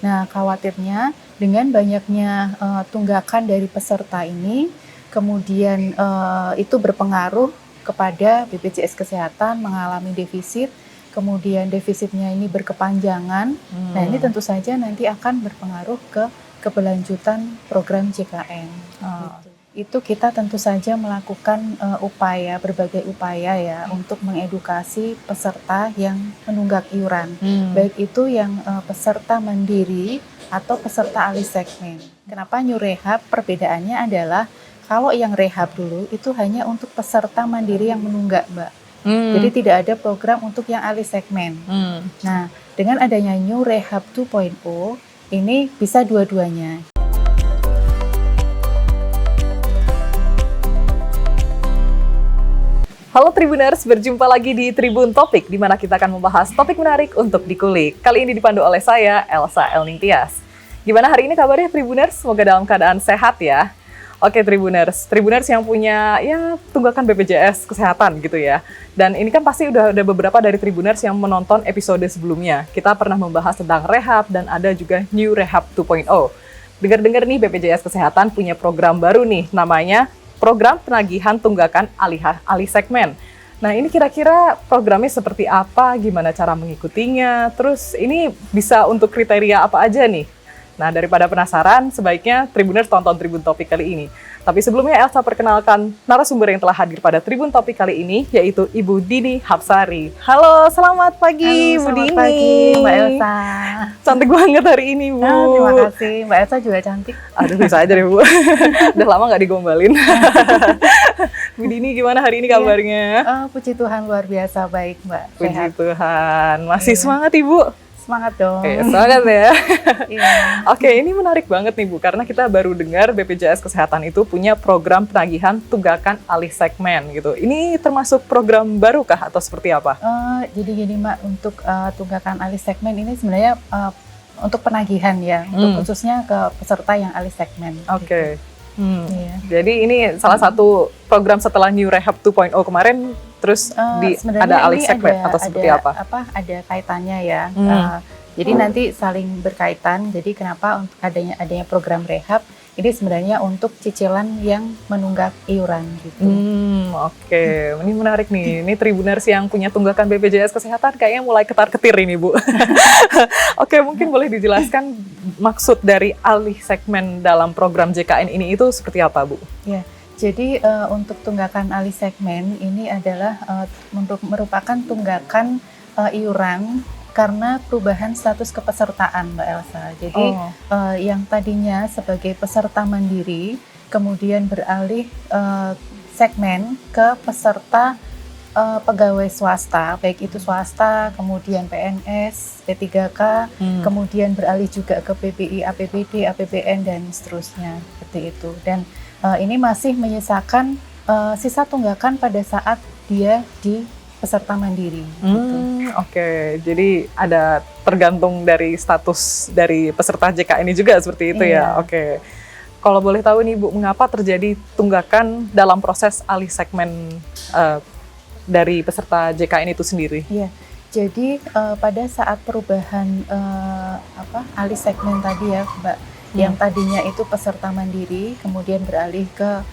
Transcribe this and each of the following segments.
Nah, khawatirnya dengan banyaknya tunggakan dari peserta ini, kemudian itu berpengaruh kepada BPJS Kesehatan mengalami defisit, kemudian defisitnya ini berkepanjangan. Nah, ini tentu saja nanti akan berpengaruh ke keberlanjutan program JKN. Gitu. Itu kita tentu saja melakukan berbagai upaya ya untuk mengedukasi peserta yang menunggak iuran, baik itu yang peserta mandiri atau peserta alih segmen. Kenapa New Rehab? Perbedaannya adalah kalau yang rehab dulu itu hanya untuk peserta mandiri yang menunggak, Mbak. Jadi tidak ada program untuk yang alih segmen. Nah, dengan adanya New Rehab 2.0, ini bisa dua-duanya. Halo Tribuners, berjumpa lagi di Tribun Topik, di mana kita akan membahas topik menarik untuk dikulik. Kali ini dipandu oleh saya, Elsa Elningtyas. Gimana hari ini kabarnya Tribuners? Semoga dalam keadaan sehat ya. Oke Tribuners yang punya tunggakan BPJS Kesehatan gitu ya. Dan ini kan pasti udah ada beberapa dari Tribuners yang menonton episode sebelumnya. Kita pernah membahas tentang rehab dan ada juga New Rehab 2.0. Dengar-dengar nih BPJS Kesehatan punya program baru nih, namanya Program Penagihan Tunggakan Alih Segmen. Nah, ini kira-kira programnya seperti apa, gimana cara mengikutinya, terus ini bisa untuk kriteria apa aja nih? Nah, daripada penasaran, sebaiknya Tribuners tonton Tribun Topik kali ini. Tapi sebelumnya Elsa perkenalkan narasumber yang telah hadir pada Tribun Topik kali ini, yaitu Ibu Dini Hapsari. Halo, selamat pagi Bu Dini. Selamat pagi Mbak Elsa. Cantik banget hari ini Bu. Terima kasih, Mbak Elsa juga cantik. Aduh, bisa aja deh Bu. Udah lama nggak digombalin. Bu Dini gimana hari ini kabarnya? Puji Tuhan luar biasa baik Mbak. Puji Sehat. Tuhan. Masih semangat Ibu? Semangat dong. Semangat ya. Iya. Oke, ini menarik banget nih Bu, karena kita baru dengar BPJS Kesehatan itu punya program penagihan tunggakan alih segmen gitu. Ini termasuk program baru kah atau seperti apa? Jadi gini Mbak, untuk tunggakan alih segmen ini sebenarnya untuk penagihan ya, untuk khususnya ke peserta yang alih segmen. Oke. Iya. Jadi ini salah satu program setelah New Rehab 2.0 kemarin, terus ada alih segmen atau seperti apa? Ada kaitannya ya. Jadi nanti saling berkaitan. Jadi kenapa untuk adanya program rehab ini sebenarnya untuk cicilan yang menunggak iuran gitu. Oke. Ini menarik nih. Ini Tribuners yang punya tunggakan BPJS Kesehatan kayaknya mulai ketar-ketir ini Bu. Oke, mungkin boleh dijelaskan maksud dari alih segmen dalam program JKN ini itu seperti apa Bu? Ya. Jadi untuk tunggakan alih segmen ini adalah merupakan tunggakan iuran karena perubahan status kepesertaan Mbak Elsa. Jadi yang tadinya sebagai peserta mandiri kemudian beralih segmen ke peserta pegawai swasta, baik itu swasta, kemudian PNS, P3K, kemudian beralih juga ke PBI, APBD, APBN dan seterusnya seperti itu. Dan ini masih menyisakan sisa tunggakan pada saat dia di peserta mandiri. Gitu. Oke, jadi ada tergantung dari status dari peserta JKN ini juga seperti itu ya. Oke, kalau boleh tahu nih Bu, mengapa terjadi tunggakan dalam proses alih segmen dari peserta JKN itu sendiri? Iya. Jadi pada saat perubahan alih segmen tadi ya Mbak, yang tadinya itu peserta mandiri kemudian beralih ke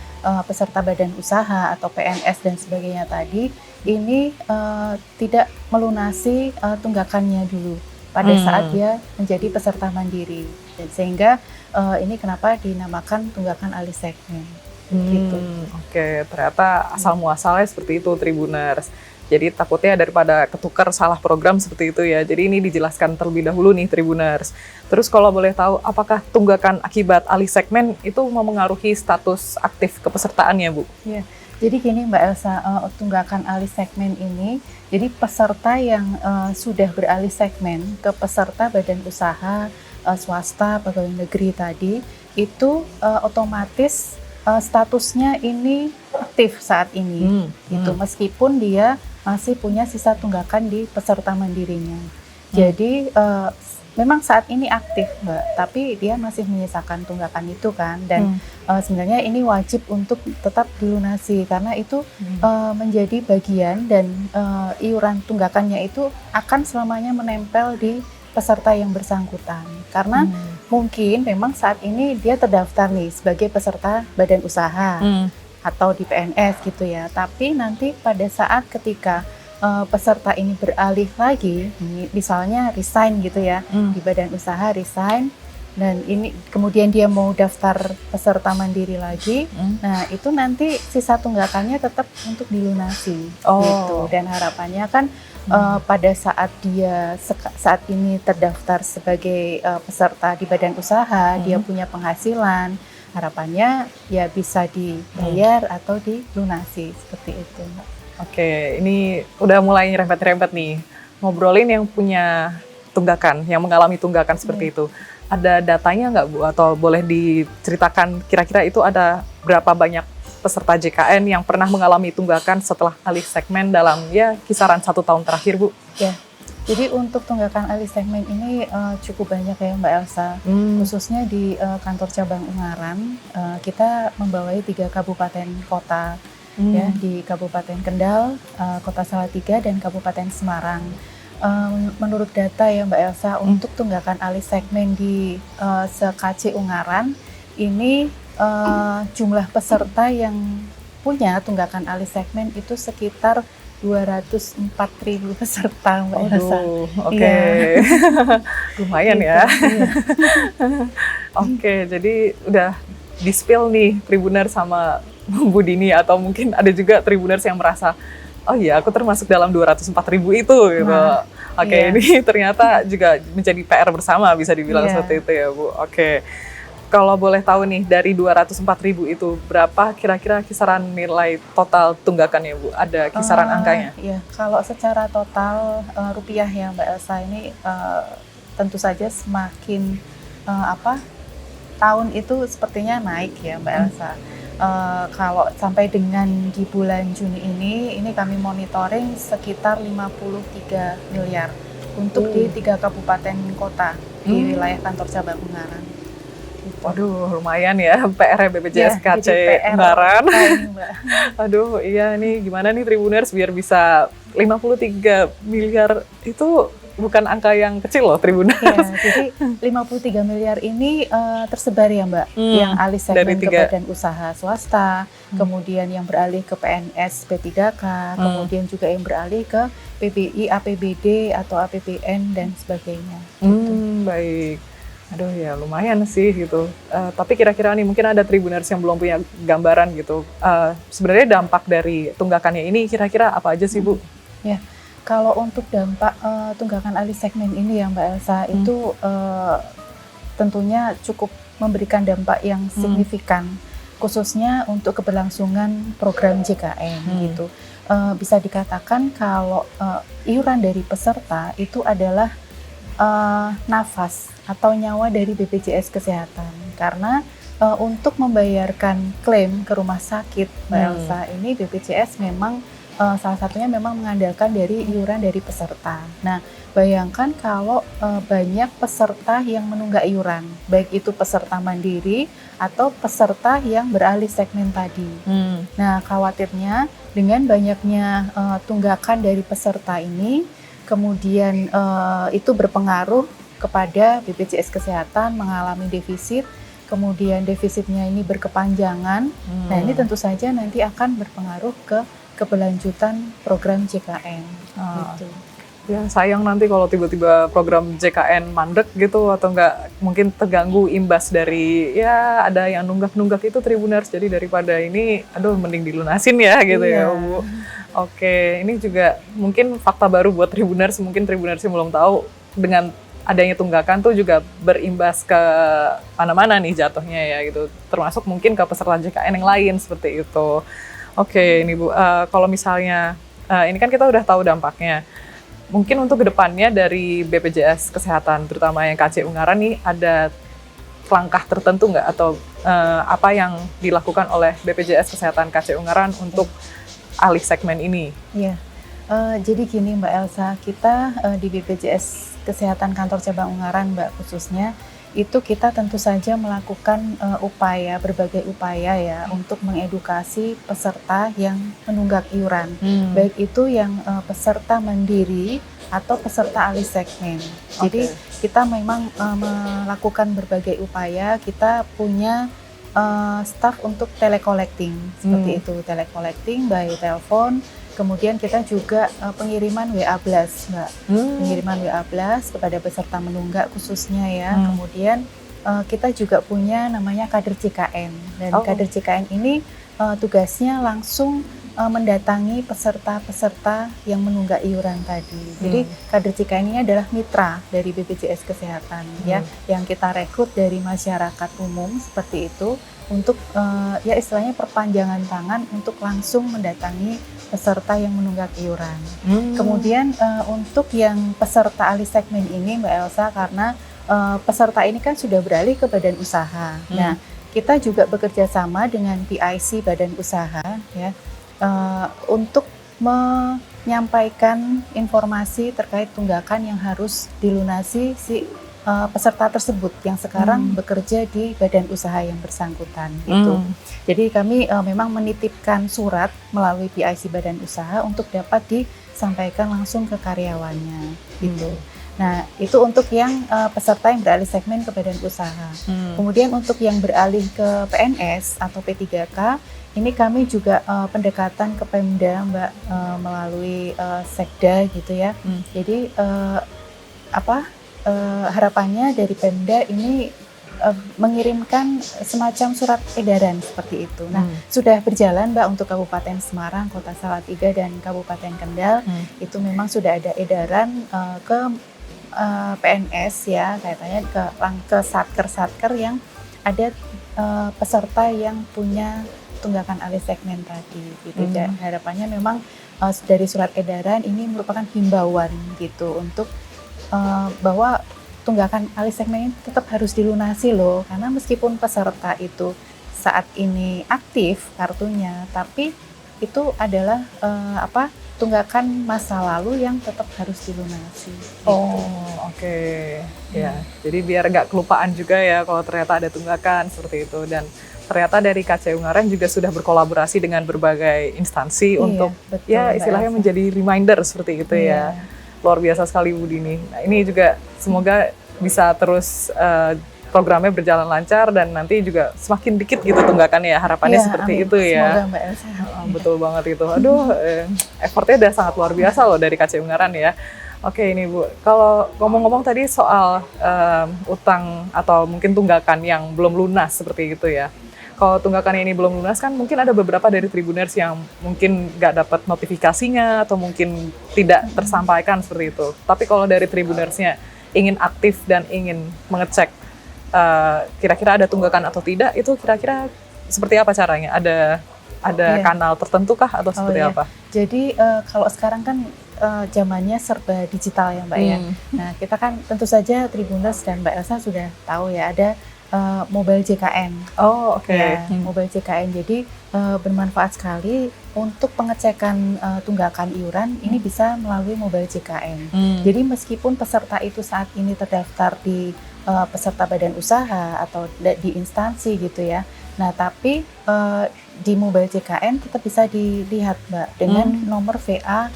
peserta badan usaha atau PNS dan sebagainya tadi, ini tidak melunasi tunggakannya dulu pada saat dia menjadi peserta mandiri. Dan sehingga ini kenapa dinamakan tunggakan alih segmen. Gitu. Oke, ternyata asal muasalnya seperti itu Tribuners. Jadi takutnya daripada ketukar salah program seperti itu ya. Jadi ini dijelaskan terlebih dahulu nih Tribuners. Terus kalau boleh tahu, apakah tunggakan akibat alih segmen itu memengaruhi status aktif kepesertaannya Bu? Iya. Jadi gini Mbak Elsa, tunggakan alih segmen ini, jadi peserta yang sudah beralih segmen ke peserta badan usaha, swasta, pegawai negeri tadi, itu otomatis statusnya ini aktif saat ini, gitu. Meskipun dia masih punya sisa tunggakan di peserta mandirinya. Jadi memang saat ini aktif Mbak, tapi dia masih menyisakan tunggakan itu kan, dan sebenarnya ini wajib untuk tetap dilunasi karena itu menjadi bagian dan iuran tunggakannya itu akan selamanya menempel di peserta yang bersangkutan. Karena mungkin memang saat ini dia terdaftar nih sebagai peserta badan usaha atau di PNS gitu ya. Tapi nanti pada saat ketika peserta ini beralih lagi, misalnya resign gitu ya, di badan usaha resign, dan ini kemudian dia mau daftar peserta mandiri lagi, nah itu nanti sisa tunggakannya tetap untuk dilunasi gitu. Dan harapannya kan pada saat dia saat ini terdaftar sebagai peserta di badan usaha, dia punya penghasilan, harapannya ya bisa dibayar atau dilunasi seperti itu, Mbak. Oke, ini udah mulai nyerempet-nyerempet nih. Ngobrolin yang punya tunggakan, yang mengalami tunggakan seperti itu. Ada datanya nggak Bu? Atau boleh diceritakan kira-kira itu ada berapa banyak peserta JKN yang pernah mengalami tunggakan setelah alih segmen dalam ya kisaran 1 tahun terakhir Bu? Ya, jadi untuk tunggakan alih segmen ini cukup banyak ya Mbak Elsa. Khususnya di kantor cabang Ungaran, kita membawai 3 kabupaten kota. Ya, di Kabupaten Kendal, Kota Salatiga, dan Kabupaten Semarang. Menurut data ya Mbak Elsa, untuk tunggakan alih segmen di se-KC Ungaran, ini jumlah peserta yang punya tunggakan alih segmen itu sekitar 204.000 peserta Mbak Elsa. Oke. Iya. Lumayan Gitu, ya. iya. Oke, jadi udah di-spill nih Tribuners sama Bu Dini, atau mungkin ada juga Tribuners yang merasa, oh iya aku termasuk dalam 204.000 itu gitu. Nah, Oke, iya. ini ternyata juga menjadi PR bersama bisa dibilang seperti itu ya Bu. Oke, kalau boleh tahu nih dari 204.000 itu berapa kira-kira kisaran nilai total tunggakannya Bu? Ada kisaran angkanya? Iya, kalau secara total rupiah ya Mbak Elsa, ini tentu saja semakin tahun itu sepertinya naik ya Mbak Elsa. Kalau sampai dengan di bulan Juni ini kami monitoring sekitar 53 miliar untuk di 3 kabupaten kota di wilayah kantor cabang Ungaran. Waduh, lumayan ya PR BPJS Ya, KC jadi PR Ungaran. ini, Mbak. Aduh, iya nih gimana nih Tribuners biar bisa 53 miliar itu bukan angka yang kecil loh Tribuners. Ya, jadi 53 miliar ini tersebar ya Mbak, yang alih segmen ke badan usaha swasta, kemudian yang beralih ke PNS P3K, kemudian juga yang beralih ke PBI, APBD atau APBN dan sebagainya. Baik. Aduh ya lumayan sih gitu. Tapi kira-kira nih mungkin ada Tribuners yang belum punya gambaran gitu. Sebenarnya dampak dari tunggakannya ini kira-kira apa aja sih Bu? Ya. Kalau untuk dampak tunggakan alih segmen ini ya Mbak Elsa, itu tentunya cukup memberikan dampak yang signifikan, khususnya untuk keberlangsungan program JKN gitu. Bisa dikatakan kalau iuran dari peserta itu adalah nafas atau nyawa dari BPJS Kesehatan, karena untuk membayarkan klaim ke rumah sakit Mbak Elsa, ini BPJS memang salah satunya memang mengandalkan dari iuran dari peserta. Nah, bayangkan kalau banyak peserta yang menunggak iuran, baik itu peserta mandiri atau peserta yang beralih segmen tadi. Nah, khawatirnya dengan banyaknya tunggakan dari peserta ini, kemudian itu berpengaruh kepada BPJS Kesehatan mengalami defisit, kemudian defisitnya ini berkepanjangan. Nah, ini tentu saja nanti akan berpengaruh ke keberlanjutan program JKN. Gitu. Ya sayang nanti kalau tiba-tiba program JKN mandek gitu atau enggak mungkin terganggu imbas dari ya ada yang nunggak-nunggak itu Tribuners, jadi daripada ini aduh mending dilunasin ya gitu ya Bu. Oke, ini juga mungkin fakta baru buat Tribuners, mungkin Tribuners yang belum tahu dengan adanya tunggakan tuh juga berimbas ke mana-mana nih jatuhnya ya gitu, termasuk mungkin ke peserta JKN yang lain seperti itu. Oke, ini Bu, kalau misalnya ini kan kita udah tahu dampaknya. Mungkin untuk kedepannya dari BPJS Kesehatan, terutama yang KC Ungaran nih, ada langkah tertentu nggak atau apa yang dilakukan oleh BPJS Kesehatan KC Ungaran untuk alih segmen ini? Iya, jadi gini Mbak Elsa, kita di BPJS Kesehatan Kantor Cabang Ungaran Mbak khususnya, itu kita tentu saja melakukan berbagai upaya ya untuk mengedukasi peserta yang menunggak iuran, baik itu yang peserta mandiri atau peserta alih segmen. Jadi kita memang melakukan berbagai upaya. Kita punya staff untuk telecollecting seperti itu, telecollecting by telepon. Kemudian kita juga pengiriman WA Blast, Mbak. Pengiriman WA Blast kepada peserta menunggak khususnya ya. Kemudian kita juga punya namanya kader JKN, dan kader JKN ini tugasnya langsung mendatangi peserta-peserta yang menunggak iuran tadi. Jadi kader JKN ini adalah mitra dari BPJS Kesehatan ya, yang kita rekrut dari masyarakat umum seperti itu untuk ya istilahnya perpanjangan tangan untuk langsung mendatangi peserta yang menunggak iuran. Kemudian untuk yang peserta alih segmen ini Mbak Elsa, karena peserta ini kan sudah beralih ke badan usaha. Nah, kita juga bekerja sama dengan PIC badan usaha ya, untuk menyampaikan informasi terkait tunggakan yang harus dilunasi si peserta tersebut yang sekarang bekerja di badan usaha yang bersangkutan gitu. Jadi kami memang menitipkan surat melalui PIC badan usaha untuk dapat disampaikan langsung ke karyawannya gitu. Nah, itu untuk yang peserta yang beralih segmen ke badan usaha. Kemudian untuk yang beralih ke PNS atau P3K, ini kami juga pendekatan ke Pemda, Mbak, melalui Sekda gitu ya. Jadi harapannya dari Pemda ini mengirimkan semacam surat edaran seperti itu. Nah, sudah berjalan Mbak untuk Kabupaten Semarang, Kota Salatiga, dan Kabupaten Kendal. Itu memang sudah ada edaran ke PNS ya, kaitannya ke satker-satker yang ada peserta yang punya tunggakan alih segmen tadi gitu. Dan harapannya memang dari surat edaran ini merupakan himbauan gitu untuk bahwa tunggakan alih segmen ini tetap harus dilunasi loh, karena meskipun peserta itu saat ini aktif kartunya, tapi itu adalah tunggakan masa lalu yang tetap harus dilunasi. Oke. Ya, jadi biar nggak kelupaan juga ya kalau ternyata ada tunggakan seperti itu. Dan ternyata dari KC Ungaran juga sudah berkolaborasi dengan berbagai instansi untuk betul, ya istilahnya menjadi reminder seperti itu ya. Luar biasa sekali Bu Dini. Nah, ini juga semoga bisa terus programnya berjalan lancar dan nanti juga semakin dikit gitu tunggakannya ya, harapannya seperti amin. itu ya. Semoga Mbak Elsa. Betul banget itu. Aduh, effortnya udah sangat luar biasa loh dari KC Ungaran ya. Oke ini Bu, kalau ngomong-ngomong tadi soal utang atau mungkin tunggakan yang belum lunas seperti itu ya. Kalau tunggakan ini belum lunas kan mungkin ada beberapa dari Tribuners yang mungkin nggak dapat notifikasinya atau mungkin tidak tersampaikan seperti itu. Tapi kalau dari Tribunersnya ingin aktif dan ingin mengecek kira-kira ada tunggakan atau tidak, itu kira-kira seperti apa caranya? Ada kanal tertentu kah atau seperti apa? Jadi kalau sekarang kan zamannya serba digital ya Mbak ya. Nah kita kan tentu saja Tribuners dan Mbak Elsa sudah tahu ya ada mobile JKN. Ya, mobile JKN. Jadi bermanfaat sekali untuk pengecekan tunggakan iuran ini bisa melalui mobile JKN. Jadi meskipun peserta itu saat ini terdaftar di peserta badan usaha atau di instansi gitu ya. Nah, tapi di mobile JKN tetap bisa dilihat Mbak dengan nomor VA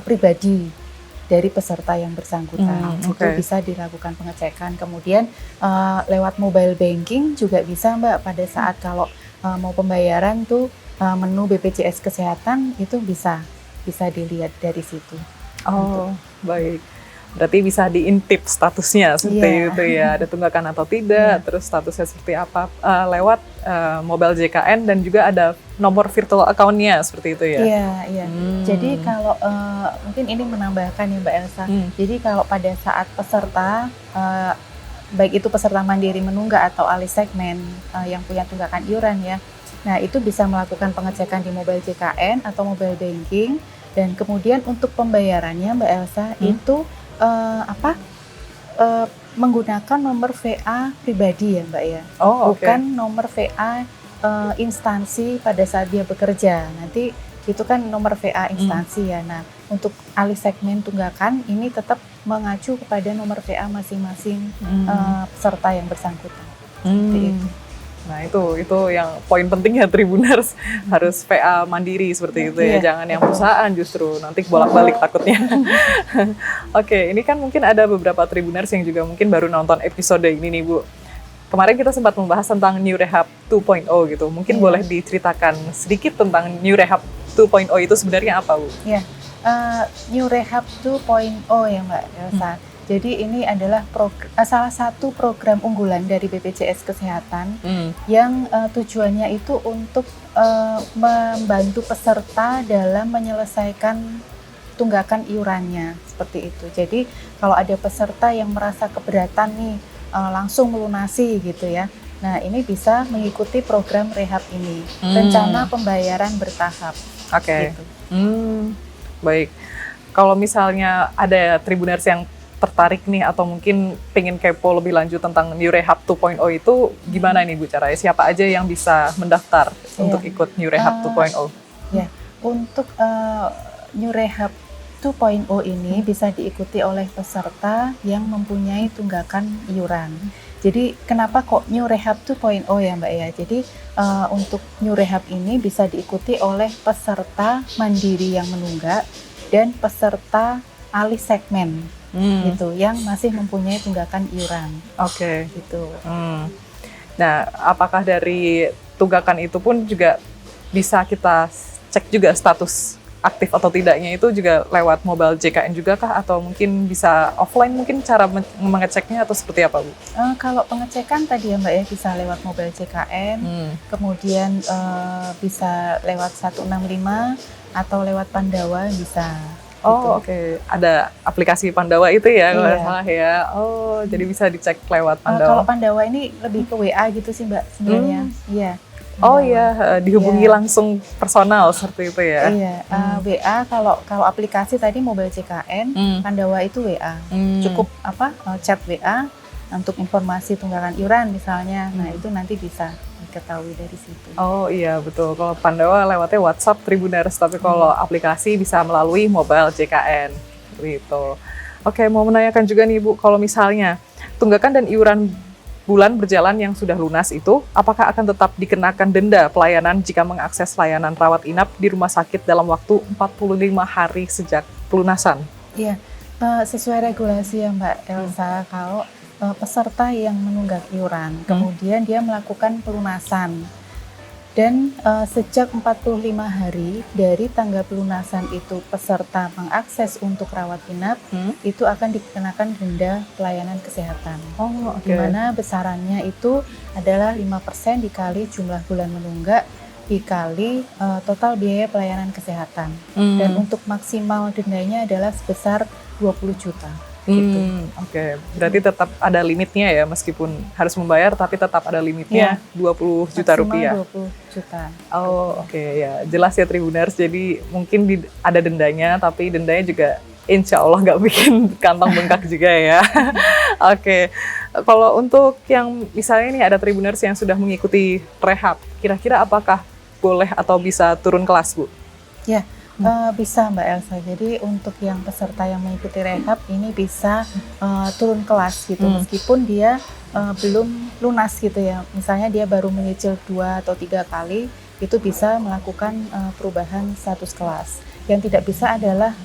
pribadi dari peserta yang bersangkutan. Itu bisa dilakukan pengecekan. Kemudian lewat mobile banking juga bisa Mbak, pada saat kalau mau pembayaran tuh menu BPJS Kesehatan itu bisa dilihat dari situ. Baik. Berarti bisa diintip statusnya seperti itu ya, ada tunggakan atau tidak, terus statusnya seperti apa lewat mobile JKN, dan juga ada nomor virtual account-nya seperti itu ya. Iya. Jadi kalau mungkin ini menambahkan ya Mbak Elsa. Jadi kalau pada saat peserta baik itu peserta mandiri menunggak atau alih segmen yang punya tunggakan iuran ya. Nah, itu bisa melakukan pengecekan di mobile JKN atau mobile banking, dan kemudian untuk pembayarannya Mbak Elsa itu menggunakan nomor VA pribadi ya Mbak ya, bukan nomor VA instansi pada saat dia bekerja. Nanti itu kan nomor VA instansi ya. Nah, untuk alih segmen tunggakan ini tetap mengacu kepada nomor VA masing-masing peserta yang bersangkutan. Seperti itu. Nah itu yang poin pentingnya Tribuners, harus VA mandiri seperti itu ya, Iya, jangan yang perusahaan justru nanti bolak-balik takutnya. Oke, ini kan mungkin ada beberapa Tribuners yang juga mungkin baru nonton episode ini nih Bu. Kemarin kita sempat membahas tentang New Rehab 2.0 gitu, mungkin Iya. boleh diceritakan sedikit tentang New Rehab 2.0 itu sebenarnya apa Bu? Ya, New Rehab 2.0 ya Mbak Elsa. Jadi ini adalah salah satu program unggulan dari BPJS Kesehatan yang tujuannya itu untuk membantu peserta dalam menyelesaikan tunggakan iurannya, seperti itu. Jadi kalau ada peserta yang merasa keberatan nih langsung melunasi gitu ya. Nah, ini bisa mengikuti program rehab ini. Rencana pembayaran bertahap. Oke. Gitu. Baik. Kalau misalnya ada Tribuners yang tertarik nih atau mungkin pengen kepo lebih lanjut tentang New Rehab 2.0 itu gimana nih Bu caranya? Siapa aja yang bisa mendaftar untuk ikut New Rehab 2.0? Ya, untuk New Rehab 2.0 ini bisa diikuti oleh peserta yang mempunyai tunggakan iuran. Jadi kenapa kok New Rehab 2.0 ya Mbak ya? Jadi untuk New Rehab ini bisa diikuti oleh peserta mandiri yang menunggak dan peserta alih segmen gitu yang masih mempunyai tunggakan iuran. Oke. Gitu. Nah, apakah dari tunggakan itu pun juga bisa kita cek juga status aktif atau tidaknya itu juga lewat mobile JKN juga kah atau mungkin bisa offline mungkin cara mengeceknya atau seperti apa Bu? Kalau pengecekan tadi ya Mbak ya bisa lewat mobile JKN, kemudian bisa lewat 165 atau lewat Pandawa bisa. Oh oke. Ada aplikasi Pandawa itu ya kalau Iya. salah ya. Oh jadi bisa dicek lewat Pandawa. Kalau Pandawa ini lebih ke WA gitu sih Mbak sebenarnya. Iya. Oh Pandawa. iya, dihubungi Iya. langsung personal seperti itu ya. Iya, WA kalau aplikasi tadi mobile JKN, Pandawa itu WA. Cukup chat WA untuk informasi tunggakan iuran misalnya. Nah, itu nanti bisa diketahui dari situ. Oh iya betul. Kalau Pandawa lewatnya WhatsApp Tribuners, tapi kalau aplikasi bisa melalui mobile JKN. Seperti itu. Oke, mau menanyakan juga nih Bu, kalau misalnya tunggakan dan iuran bulan berjalan yang sudah lunas itu, apakah akan tetap dikenakan denda pelayanan jika mengakses layanan rawat inap di rumah sakit dalam waktu 45 hari sejak pelunasan? Iya, sesuai regulasi ya Mbak Elsa, kalau peserta yang menunggak iuran, kemudian dia melakukan pelunasan, dan sejak 45 hari dari tanggal pelunasan itu peserta mengakses untuk rawat inap, itu akan dikenakan denda pelayanan kesehatan. Oh, oke. Di mana besarannya itu adalah 5% dikali jumlah bulan menunggak dikali total biaya pelayanan kesehatan. Dan untuk maksimal dendanya adalah sebesar 20 juta. Gitu. Oke. Berarti tetap ada limitnya ya, meskipun harus membayar tapi tetap ada limitnya 20 juta rupiah. Maksimal 20 juta. Oh oke ya, jelas ya Tribuners. Jadi mungkin ada dendanya, tapi dendanya juga insya Allah nggak bikin kantong bengkak juga ya. Oke, kalau untuk yang misalnya nih ada Tribuners yang sudah mengikuti rehab, kira-kira apakah boleh atau bisa turun kelas Bu? Ya, bisa Mbak Elsa. Jadi untuk yang peserta yang mengikuti rehab ini bisa turun kelas gitu, meskipun dia belum lunas gitu ya. Misalnya dia baru menyicil 2 atau 3 kali, itu bisa melakukan perubahan status kelas. Yang tidak bisa adalah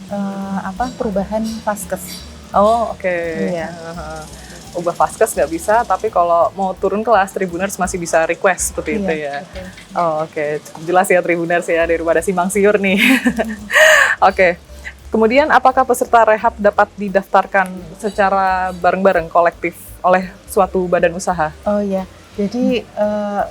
perubahan vaskes. Oh oke. Iya. Ubah vaskes nggak bisa, tapi kalau mau turun kelas Tribuners masih bisa request seperti itu ya. Betul. Oh, oke, cukup jelas ya Tribuners ya, daripada simpang siur nih. Oke, kemudian apakah peserta rehab dapat didaftarkan secara bareng-bareng kolektif oleh suatu badan usaha? Oh ya, jadi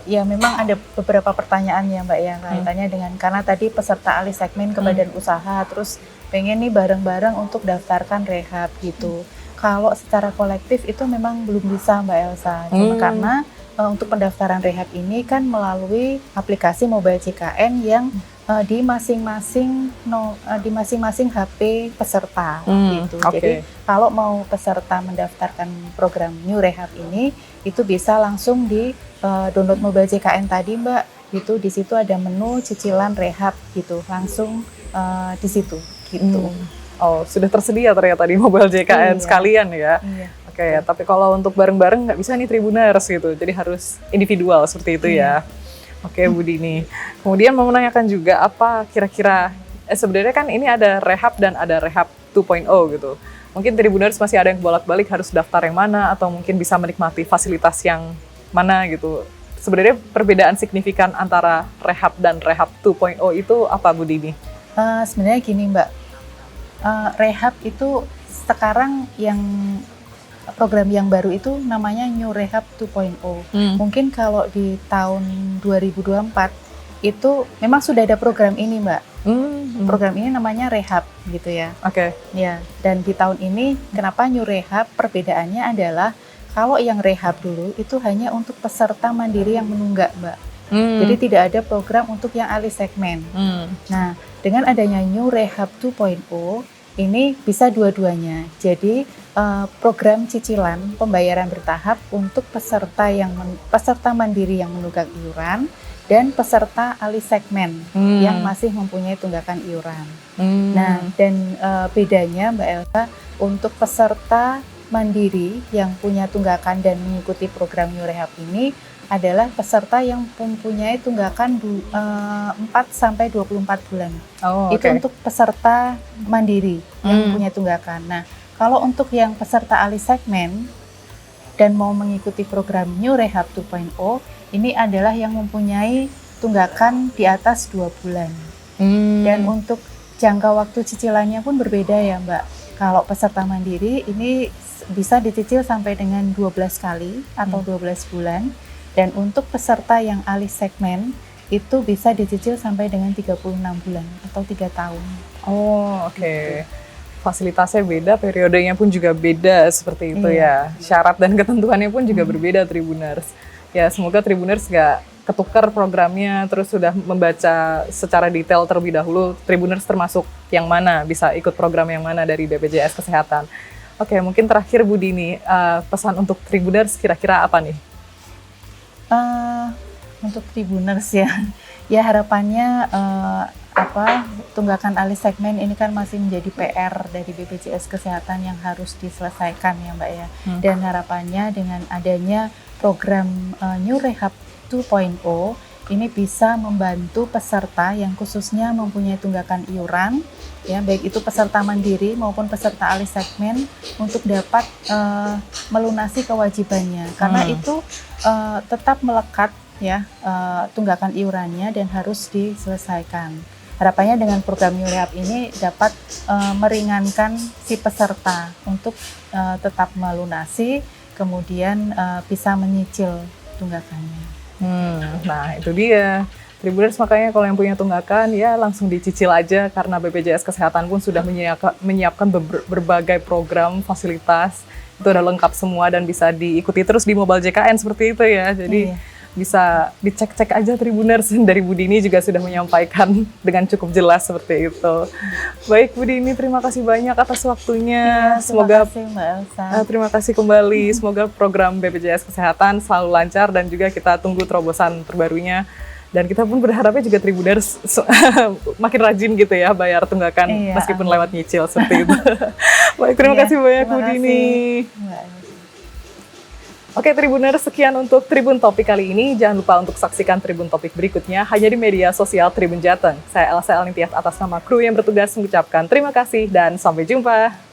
ya memang ada beberapa pertanyaan ya Mbak ya kaitannya dengan, karena tadi peserta alih segmen ke badan usaha, terus pengen nih bareng-bareng untuk daftarkan rehab gitu. Kalau secara kolektif itu memang belum bisa Mbak Elsa, cuma karena untuk pendaftaran rehab ini kan melalui aplikasi mobile JKN yang di masing-masing HP peserta gitu. Oke. Jadi kalau mau peserta mendaftarkan program New Rehab ini, itu bisa langsung di download mobile JKN tadi Mbak. Gitu, di situ ada menu cicilan rehab gitu, langsung di situ gitu. Oh, sudah tersedia ternyata di mobile JKN sekalian ya. Iya. Oke, tapi kalau untuk bareng-bareng nggak bisa nih Tribuners gitu, jadi harus individual seperti itu ya. Oke Bu Dini, kemudian mau menanyakan juga apa kira-kira, sebenarnya kan ini ada rehab dan ada rehab 2.0 gitu. Mungkin Tribuners masih ada yang bolak-balik harus daftar yang mana, atau mungkin bisa menikmati fasilitas yang mana gitu. Sebenarnya perbedaan signifikan antara rehab dan rehab 2.0 itu apa Bu Dini? Sebenarnya gini Mbak, rehab itu sekarang yang program yang baru itu namanya New Rehab 2.0. Mungkin kalau di tahun 2024 itu memang sudah ada program ini Mbak. Program ini namanya rehab gitu ya. Oke. Ya, dan di tahun ini kenapa New Rehab, perbedaannya adalah kalau yang rehab dulu itu hanya untuk peserta mandiri yang menunggak Mbak. Jadi tidak ada program untuk yang alih segmen. Nah, dengan adanya New Rehab 2.0 ini bisa dua-duanya. Jadi program cicilan pembayaran bertahap untuk peserta mandiri yang menunggak iuran dan peserta alih segmen yang masih mempunyai tunggakan iuran. Nah, dan bedanya Mbak Elsa, untuk peserta mandiri yang punya tunggakan dan mengikuti program New Rehab ini adalah peserta yang mempunyai tunggakan 4-24 bulan. Itu untuk peserta mandiri yang mempunyai tunggakan. Nah, kalau untuk yang peserta alih segmen dan mau mengikuti program New Rehab 2.0, ini adalah yang mempunyai tunggakan di atas 2 bulan. Dan untuk jangka waktu cicilannya pun berbeda ya Mbak. Kalau peserta mandiri ini bisa dicicil sampai dengan 12 kali atau 12 bulan. Dan untuk peserta yang alih segmen itu bisa dicicil sampai dengan 36 bulan atau 3 tahun. Oke. Fasilitasnya beda, periodenya pun juga beda seperti itu ya. Syarat dan ketentuannya pun juga berbeda Tribuners. Ya, semoga Tribuners nggak ketukar programnya, terus sudah membaca secara detail terlebih dahulu Tribuners termasuk yang mana, bisa ikut program yang mana dari BPJS Kesehatan. Oke, mungkin terakhir Bu Dini, pesan untuk Tribuners kira-kira apa nih? Untuk Tribuners ya harapannya tunggakan alih segmen ini kan masih menjadi PR dari BPJS Kesehatan yang harus diselesaikan ya Mbak ya. Dan harapannya dengan adanya program New Rehab 2.0 ini bisa membantu peserta yang khususnya mempunyai tunggakan iuran, ya baik itu peserta mandiri maupun peserta alih segmen untuk dapat melunasi kewajibannya, karena itu tetap melekat ya tunggakan iurannya dan harus diselesaikan. Harapannya dengan program New Rehab ini dapat meringankan si peserta untuk tetap melunasi, kemudian bisa menyicil tunggakannya. Nah itu dia Tribuners, makanya kalau yang punya tunggakan ya langsung dicicil aja, karena BPJS Kesehatan pun sudah menyiapkan berbagai program fasilitas, itu udah lengkap semua dan bisa diikuti terus di Mobile JKN seperti itu ya. Jadi bisa dicek-cek aja Tribuners, dari Bu Dini juga sudah menyampaikan dengan cukup jelas seperti itu. Baik Bu Dini, terima kasih banyak atas waktunya. Terima kasih Mbak Elsa. Terima kasih kembali. Semoga program BPJS Kesehatan selalu lancar dan juga kita tunggu terobosan terbarunya. Dan kita pun berharapnya juga Tribuners makin rajin gitu ya bayar tunggakan meskipun lewat nyicil seperti itu. Baik, terima kasih banyak Bu Dini. Oke Tribuners, sekian untuk Tribun Topik kali ini. Jangan lupa untuk saksikan Tribun Topik berikutnya hanya di media sosial Tribun Jateng. Saya Elsa Elnintias atas nama kru yang bertugas mengucapkan terima kasih dan sampai jumpa.